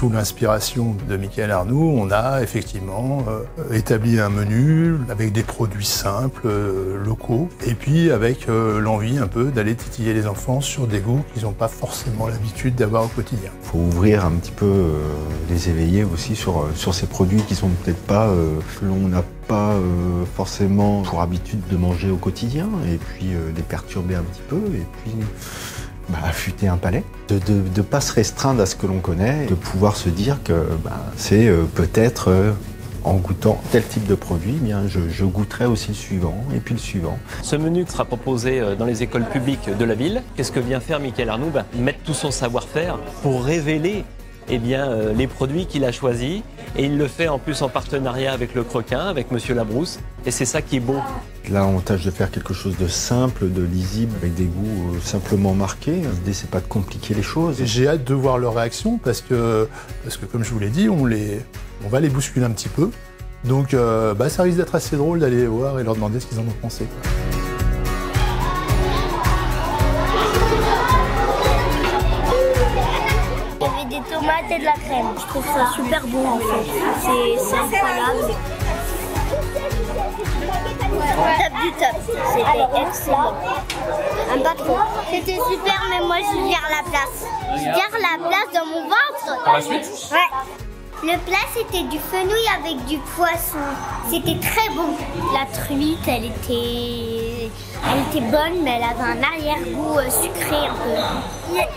sous l'inspiration de Michael Arnoux, on a effectivement établi un menu avec des produits simples, locaux, et puis avec l'envie un peu d'aller titiller les enfants sur des goûts qu'ils n'ont pas forcément l'habitude d'avoir au quotidien. Il faut ouvrir un petit peu, les éveiller aussi sur ces produits qui sont peut-être pas, que l'on n'a pas forcément pour habitude de manger au quotidien, et puis les perturber un petit peu, et puis affûter un palais, de ne pas se restreindre à ce que l'on connaît, de pouvoir se dire que c'est peut-être en goûtant tel type de produit, eh bien je goûterai aussi le suivant, et puis le suivant. Ce menu sera proposé dans les écoles publiques de la ville. Qu'est-ce que vient faire Michael Arnoux? Mettre tout son savoir-faire pour révéler les produits qu'il a choisis. Et il le fait en plus en partenariat avec le Croquin, avec Monsieur Labrousse. Et c'est ça qui est beau. Là, on tâche de faire quelque chose de simple, de lisible, avec des goûts simplement marqués. L'idée, c'est pas de compliquer les choses. J'ai hâte de voir leur réaction parce que comme je vous l'ai dit, on va les bousculer un petit peu. Donc ça risque d'être assez drôle d'aller les voir et leur demander ce qu'ils en ont pensé. Il y avait des tomates et de la crème. Je trouve ça super bon en fait. C'est incroyable. Top du top. C'était excellent. Un patron. C'était super, mais moi je garde la place. Je garde la place dans mon ventre. Par la suite? Ouais. Le plat, c'était du fenouil avec du poisson. C'était très bon. La truite, elle était bonne, mais elle avait un arrière-goût sucré un peu.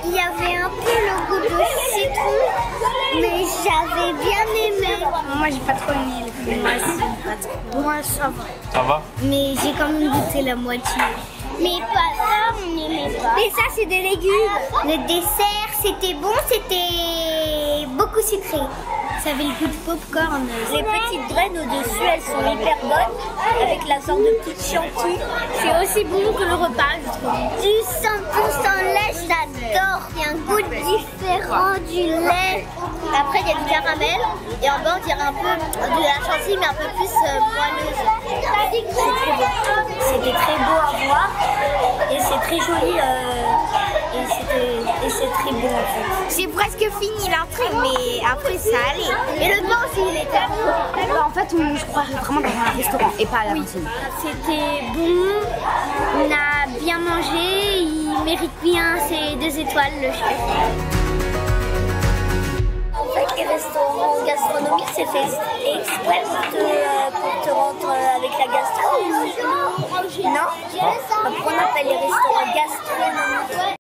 Il y avait un peu le goût de citron, mais j'avais bien aimé. Moi, j'ai pas trop aimé le fenouil. Moi, ça va. Ça va? Mais j'ai quand même goûté la moitié. Mais pas ça, on n'aimait pas. Mais ça, c'est des légumes. Le dessert, c'était bon, c'était beaucoup sucré. Ça avait le goût de popcorn. Les petites graines au-dessus, elles sont hyper bonnes, avec la sorte de petite chantilly. C'est aussi bon que le repas, je trouve. Du 100% lait, j'adore. Il y a un goût différent du lait. Après, il y a du caramel. Et en bas, on dirait un peu de la chantilly, mais un peu plus moelleuse. C'est très bon. C'était très beau à voir. Et c'est très joli. Et c'est très bon en fait. C'est presque fini l'intrigue, mais après ça allait. Et le pain aussi, il était bon. En fait, je crois vraiment dans un restaurant et pas à la cantine. C'était bon, on a bien mangé, il mérite bien ses 2 étoiles, le chef. En fait, les restaurants gastronomiques, c'est fait exprès pour te rendre avec la gastro. Non? Après, on appelle les restaurants gastro